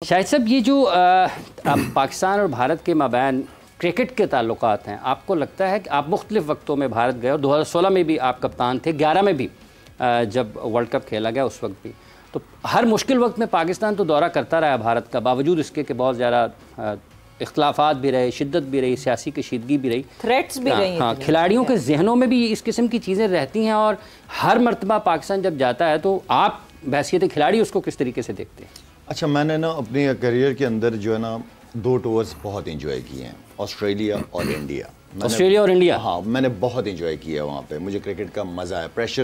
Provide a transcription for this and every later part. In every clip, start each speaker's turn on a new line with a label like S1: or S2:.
S1: شاہد صاحب یہ جو اب پاکستان اور بھارت کے مابین کرکٹ کے تعلقات ہیں، آپ کو لگتا ہے کہ آپ مختلف وقتوں میں بھارت گئے اور 2016 میں بھی آپ کپتان تھے، 11 میں بھی جب ورلڈ کپ کھیلا گیا اس وقت بھی، تو ہر مشکل وقت میں پاکستان تو دورہ کرتا رہا بھارت کا، باوجود اس کے کہ بہت زیادہ اختلافات بھی رہے، شدت بھی رہی، سیاسی کشیدگی بھی رہی،
S2: تھریٹس بھی رہی ہیں۔
S1: ہاں، کھلاڑیوں کے ذہنوں میں بھی اس قسم کی چیزیں رہتی ہیں، اور ہر مرتبہ پاکستان جب جاتا ہے تو آپ بحیثیت کھلاڑی اس کو کس طریقے سے دیکھتے ہیں؟
S3: اچھا، میں نے نا اپنی کیریئر کے اندر جو ہے نا 2 ٹورز بہت انجوائے کیے ہیں، آسٹریلیا اور انڈیا۔
S1: آسٹریلیا اور انڈیا؟
S3: ہاں، میں نے بہت انجوائے کیا ہے وہاں پہ، مجھے کرکٹ کا مزہ ہے، پریشر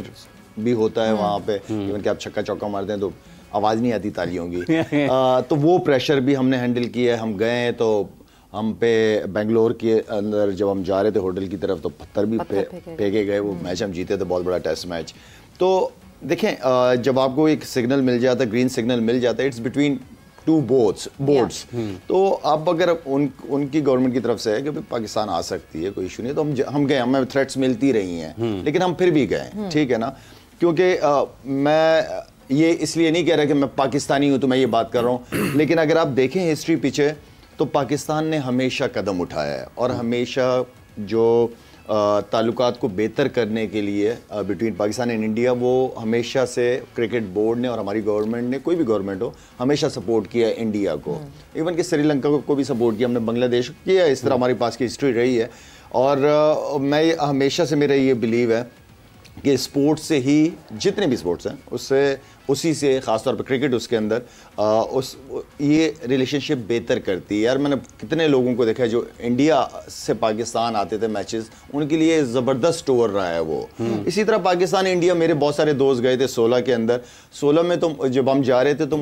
S3: بھی ہوتا ہے وہاں پہ، ایون کہ آپ چھکا چوکا مارتے ہیں تو آواز نہیں آتی تالیوں کی، تو وہ پریشر بھی ہم نے ہینڈل کیا ہے۔ ہم گئے تو ہم پہ بنگلور کے اندر جب ہم جا رہے تھے ہوٹل کی طرف تو پتھر بھی پھینکے گئے، وہ میچ ہم جیتے تھے، بہت بڑا ٹیسٹ میچ۔ تو دیکھیں، جب آپ کو ایک سگنل مل جاتا ہے، گرین سگنل مل جاتا ہے، اٹس بٹوین 2 بورڈس، تو اب اگر ان کی گورنمنٹ کی طرف سے ہے کہ پاکستان آ سکتی ہے، کوئی ایشو نہیں، تو ہم گئے، ہمیں تھریٹس ملتی رہی ہیں لیکن ہم پھر بھی گئے، ٹھیک ہے نا، کیونکہ میں یہ اس لیے نہیں کہہ رہا کہ میں پاکستانی ہوں تو میں یہ بات کر رہا ہوں، لیکن اگر آپ دیکھیں ہسٹری پیچھے تو پاکستان نے ہمیشہ قدم اٹھایا ہے اور ہمیشہ جو تعلقات کو بہتر کرنے کے لیے بٹوین پاکستان اینڈ انڈیا، وہ ہمیشہ سے کرکٹ بورڈ نے اور ہماری گورنمنٹ نے، کوئی بھی گورنمنٹ ہو، ہمیشہ سپورٹ کیا ہے انڈیا کو، ایون کہ سری لنکا کو بھی سپورٹ کیا، ہم نے بنگلہ دیش کیا، اس طرح ہمارے پاس کی ہسٹری رہی ہے۔ اور میں ہمیشہ سے میرا یہ بلیو ہے کہ اسپورٹس سے ہی، جتنے بھی اسپورٹس ہیں اسی سے، خاص طور پہ کرکٹ اس کے اندر یہ ریلیشن شپ بہتر کرتی ہے۔ یار میں نے کتنے لوگوں کو دیکھا ہے جو انڈیا سے پاکستان آتے تھے میچز، ان کے لیے زبردست ٹور رہا ہے وہ۔ اسی طرح پاکستان انڈیا، میرے بہت سارے دوست گئے تھے 16 کے اندر، 16 میں تو جب ہم جا رہے تھے تو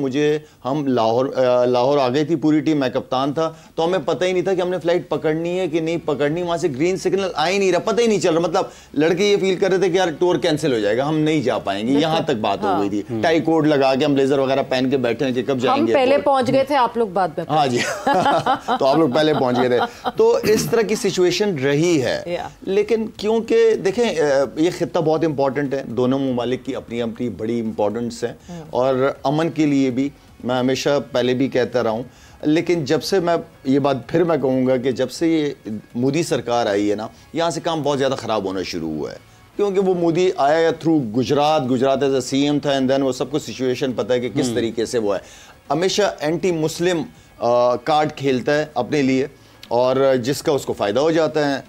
S3: ہم لاہور آ گئی تھی پوری ٹیم، میں کپتان تھا، تو ہمیں پتہ ہی نہیں تھا کہ ہم نے فلائٹ پکڑنی ہے کہ نہیں پکڑنی، وہاں سے گرین سگنل آ ہی نہیں رہا، پتہ ہی نہیں چل رہا، مطلب لڑکے یہ فیل کر رہے تھے کہ یار ٹور کینسل ہو جائے گا، ہم نہیں جا پائیں گے، یہاں تک بات ہو گئی تھی، ٹائی کوٹ لگا کے ہم بلیزر وغیرہ پہن کے بیٹھے ہیں کہ کب جائیں گے،
S2: ہم پہلے پہنچ گئے تھے، آپ لوگ بعد میں،
S3: ہاں جی تو آپ لوگ پہلے پہنچ گئے تھے، تو اس طرح کی سچویشن رہی ہے۔ لیکن کیونکہ دیکھیں یہ خطہ بہت امپورٹنٹ ہے، دونوں ممالک کی اپنی اپنی بڑی امپورٹنس ہے، اور امن کے لیے بھی میں ہمیشہ پہلے بھی کہتا رہا ہوں، لیکن جب سے میں یہ بات پھر میں کہوں گا کہ جب سے یہ مودی سرکار آئی ہے نا، یہاں سے کام بہت زیادہ خراب ہونا شروع ہوا ہے، کیونکہ وہ مودی آیا through Gujarat as a C M تھا، اینڈ دین وہ سب کو سچویشن پتہ ہے کہ کس طریقے سے وہ ہے، ہمیشہ اینٹی مسلم کارڈ کھیلتا ہے اپنے لیے، اور جس کا اس کو فائدہ ہو جاتا ہے۔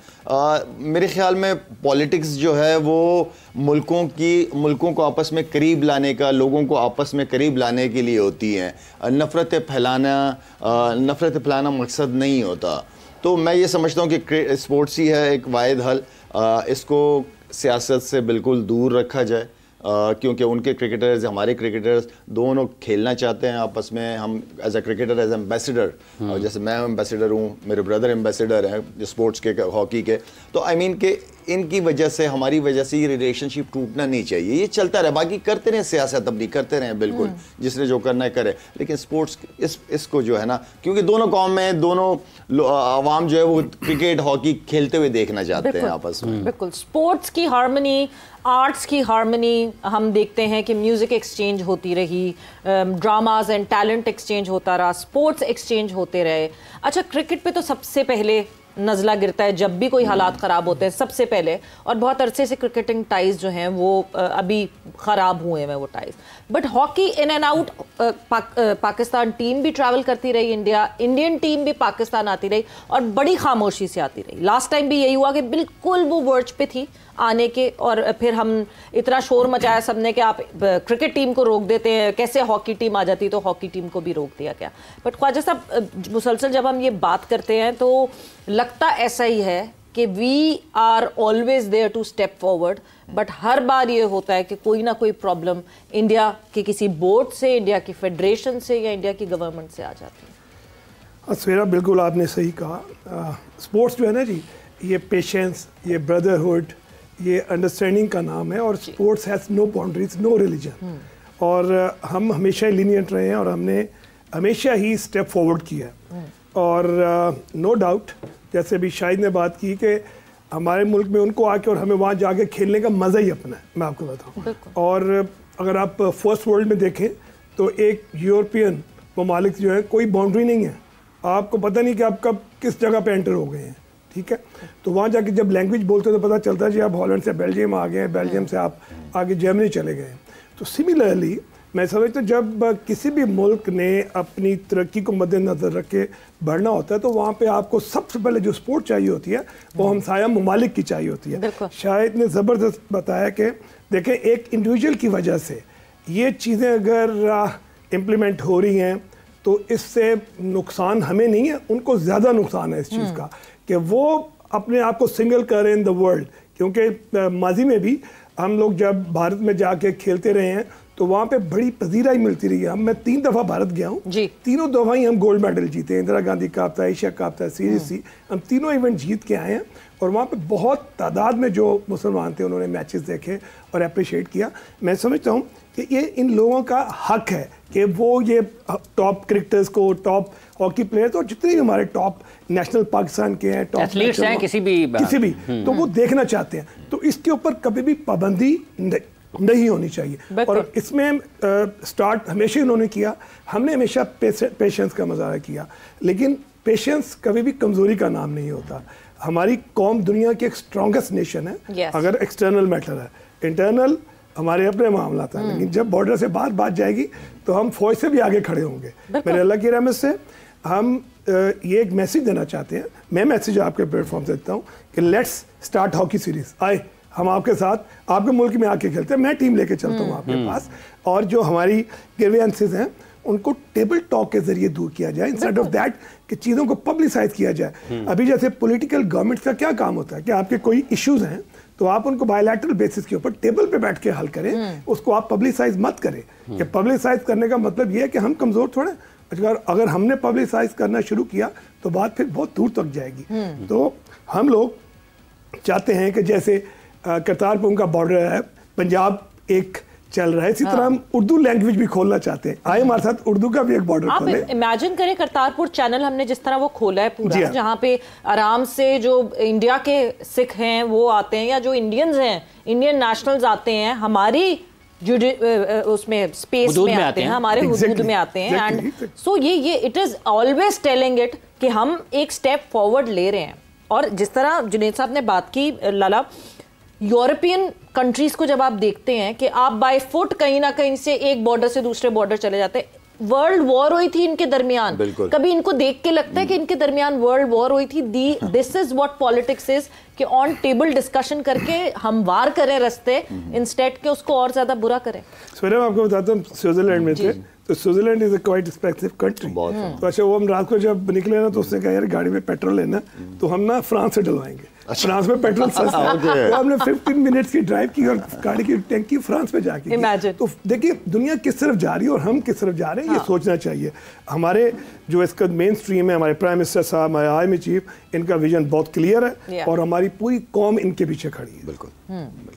S3: میرے خیال میں پولیٹکس جو ہے وہ ملکوں کو آپس میں قریب لانے کا، لوگوں کو آپس میں قریب لانے کے لیے ہوتی ہیں، نفرت پھیلانا مقصد نہیں ہوتا۔ تو میں یہ سمجھتا ہوں کہ اسپورٹس ہی ہے ایک واحد حل، اس کو سیاست سے بالکل دور رکھا جائے، کیونکہ ان کے کرکٹرز، ہمارے کرکٹرز دونوں کھیلنا چاہتے ہیں آپس میں۔ ہم as a cricketer, as ambassador, جیسے میں ایمبیسڈر ہوں، میرے بردر ایمبیسڈر ہیں اسپورٹس کے، ہاکی کے، تو آئی مین کہ ان کی وجہ سے، ہماری وجہ سے یہ ریلیشن شپ ٹوٹنا نہیں چاہیے، یہ چلتا رہے، باقی کرتے رہیں سیاست اپنی، کرتے رہیں بالکل، جس نے جو کرنا ہے کرے، لیکن اسپورٹس اس کو جو ہے نا، کیونکہ دونوں قوم میں دونوں عوام جو ہے وہ کرکٹ ہاکی کھیلتے ہوئے دیکھنا چاہتے ہیں آپس میں۔
S2: بالکل، اسپورٹس کی ہارمنی، آرٹس کی ہارمنی ہم دیکھتے ہیں کہ میوزک ایکسچینج ہوتی رہی، ڈراماز اینڈ ٹیلنٹ ایکسچینج ہوتا رہا، اسپورٹس ایکسچینج ہوتے رہے۔ اچھا، کرکٹ پہ تو سب سے پہلے نزلہ گرتا ہے جب بھی کوئی حالات خراب ہوتے ہیں، سب سے پہلے، اور بہت عرصے سے کرکٹنگ ٹائز جو ہیں وہ ابھی خراب ہوئے ہیں وہ ties, but hockey in and out, Pakistan team بھی ٹریول کرتی رہی انڈین ٹیم بھی پاکستان آتی رہی، اور بڑی خاموشی سے آتی رہی۔ لاسٹ ٹائم بھی یہی ہوا کہ بالکل وہ ورچ پہ تھی آنے کے، اور پھر ہم اتنا شور مچایا سب نے کہ آپ کرکٹ ٹیم کو روک دیتے ہیں، کیسے ہاکی ٹیم آ جاتی، تو ہاکی ٹیم کو بھی روک دیا گیا۔ بٹ خواجہ صاحب، مسلسل جب ہم یہ بات کرتے ہیں تو لگتا ایسا ہی ہے کہ we are always there to step forward, but ہر بار یہ ہوتا ہے کہ کوئی نہ کوئی پرابلم انڈیا کے کسی بورڈ سے، انڈیا کی فیڈریشن سے، یا انڈیا کی گورنمنٹ سے آ جاتی ہے۔
S4: سویرا، بالکل آپ نے صحیح کہا، اسپورٹس جو ہے نا جی، یہ پیشنس، یہ بردرہڈ، یہ انڈرسٹینڈنگ کا نام ہے، اور sports has no boundaries, no religion, اور ہم ہمیشہ لینینٹ رہے ہیں، اور ہم نے ہمیشہ ہی اسٹیپ فارورڈ کیا ہے، اور نو ڈاؤٹ جیسے بھی شاہد نے بات کی کہ ہمارے ملک میں ان کو آ کے اور ہمیں وہاں جا کے کھیلنے کا مزہ ہی اپنا ہے، میں آپ کو بتاؤں۔ اور اگر آپ فرسٹ ورلڈ میں دیکھیں تو ایک یورپین ممالک جو ہے کوئی باؤنڈری نہیں ہے, آپ کو پتہ نہیں کہ آپ کب کس جگہ پہ انٹر ہو گئے ہیں, ٹھیک ہے. تو وہاں جا کے جب لینگویج بولتے تو پتہ چلتا ہے جی آپ ہالینڈ سے بیلجیم آ گئے ہیں, بیلجیم سے آپ آگے جرمنی چلے گئے ہیں. تو سملرلی میں سمجھتا ہوں جب کسی بھی ملک نے اپنی ترقی کو مد نظر رکھ کے بڑھنا ہوتا ہے تو وہاں پہ آپ کو سب سے پہلے جو سپورٹ چاہیے ہوتی ہے وہ ہمسایہ ممالک کی چاہیے ہوتی ہے. شاید نے زبردست بتایا کہ دیکھیں ایک انڈیویجول کی وجہ سے یہ چیزیں اگر امپلیمنٹ ہو رہی ہیں تو اس سے نقصان ہمیں نہیں ہے, ان کو زیادہ نقصان ہے اس چیز کا کہ وہ اپنے آپ کو سنگل کر رہے ہیں ان دا ورلڈ. کیونکہ ماضی میں بھی ہم لوگ جب بھارت میں جا کے کھیلتے رہے ہیں تو وہاں پہ بڑی پذیرائی ملتی رہی ہے. میں 3 دفعہ بھارت گیا ہوں, تینوں دفعہ ہی ہم گولڈ میڈل جیتے ہیں. اندرا گاندھی کپ تھا, ایشیا کپ تھا, CGC, ہم تینوں ایونٹ جیت کے آئے ہیں. اور وہاں پہ بہت تعداد میں جو مسلمان تھے انہوں نے میچز دیکھے اور اپریشیٹ کیا. میں سمجھتا ہوں کہ یہ ان لوگوں کا حق ہے کہ وہ یہ ٹاپ کرکٹرز کو, ٹاپ ہاکی پلیئرز اور جتنے بھی ہمارے ٹاپ نیشنل پاکستان کے ہیں, ٹاپ
S1: ایتھلیٹس ہیں کسی بھی
S4: تو وہ دیکھنا چاہتے ہیں. تو اس کے اوپر کبھی بھی پابندی نہیں ہونی چاہیے. اور اس میں سٹارٹ ہمیشہ انہوں نے کیا, ہم نے ہمیشہ پیشنس کا مظاہرہ کیا, لیکن پیشنس کبھی بھی کمزوری کا نام نہیں ہوتا. ہماری قوم دنیا کی ایک اسٹرانگسٹ نیشن ہے اگر ایکسٹرنل میٹر ہے, انٹرنل ہمارے اپنے معاملات ہیں, لیکن جب بارڈر سے باہر بات جائے گی تو ہم فوج سے بھی آگے کھڑے ہوں گے. میرے اللہ کی رحمت سے ہم یہ ایک میسیج دینا چاہتے ہیں, میں میسیج آپ کے پلیٹ فارم سے دیتا ہوں کہ لیٹس اسٹارٹ ہاکی سیریز. آئے ہم آپ کے ساتھ آپ کے ملک میں آ کے کھیلتے ہیں, میں ٹیم لے کے چلتا ہوں آپ کے پاس, اور جو ہماری گریوینسز ہیں ان کو ٹیبل ٹاک کے ذریعے دور کیا جائے انسٹیڈ آف دیٹ کہ چیزوں کو پبلسائز کیا جائے. ابھی جیسے پولیٹیکل گورنمنٹ کا کیا کام ہوتا ہے کہ آپ کے کوئی ایشوز ہیں تو آپ ان کو بائیلیٹرل بیسس کے اوپر ٹیبل پہ بیٹھ کے حل کریں, اس کو آپ پبلسائز مت کریں. کہ پبلسائز کرنے کا مطلب یہ ہے کہ ہم کمزور تھوڑے, اگر ہم نے پبلسائز کرنا شروع کیا تو بات پھر بہت دور تک جائے گی. تو ہم لوگ چاہتے ہیں کہ جیسے کرتارپور کا بارڈر ہے, پنجاب ایک چل رہا ہے, اسی طرح ہم اردو لینگویج بھی کھولنا چاہتے ہیں. آئے ہمارے ساتھ اردو کا بھی ایک بارڈر کھولیں.
S2: آپ امیجن کریں کرتارپور چینل ہم نے جس طرح وہ کھولا ہے پورا, جہاں پہ آرام سے جو انڈیا کے سکھ ہیں وہ آتے ہیں, یا جو انڈینز ہیں, انڈین نیشنلز آتے ہیں, ہماری اس میں اسپیس میں آتے ہیں, ہمارے حدود میں آتے ہیں. اینڈ سو یہ it is always telling it کہ ہم ایک اسٹیپ فارورڈ لے رہے ہیں. اور جس طرح جنید صاحب نے بات کی لالا, یورپین کنٹریز کو جب آپ دیکھتے ہیں کہ آپ بائی فٹ کہیں نہ کہیں سے ایک بارڈر سے دوسرے بارڈر چلے جاتے ہیں. ورلڈ وار ہوئی تھی ان کے درمیان, کبھی ان کو دیکھ کے لگتا ہے کہ ان کے درمیان ورلڈ وار ہوئی تھی. دس از واٹ پالیٹکس از, کہ آن ٹیبل ڈسکشن کر کے ہموار کریں رستے انسٹیٹ کے اس کو اور زیادہ برا کریں.
S4: میں آپ کو بتاتا ہوں سوئٹزرلینڈ میں تھے تو سوئٹزرلینڈ از اے کوائٹ ایکسپینسو کنٹری. تو اچھا وہ ہم رات کو جب نکلے نا تو اس نے کہا یار گاڑی میں پیٹرول لینا تو ہم نا فرانس سے ڈلوائیں گے, فرانس میں پیٹرول سستا ہے. تو ہم نے 15 منٹس کی ڈرائیو کی اور گاڑی کی ٹینکی فرانس میں جا کے. تو دیکھیے دنیا کس طرف جا رہی ہے اور ہم کس طرف جا رہے ہیں, یہ سوچنا چاہیے. ہمارے جو اس کا مین اسٹریم ہے, ہمارے پرائم منسٹر صاحب, ہمارے آرمی چیف, ان کا ویژن بہت کلیئر ہے اور ہماری پوری قوم ان کے پیچھے کھڑی ہے. بالکل.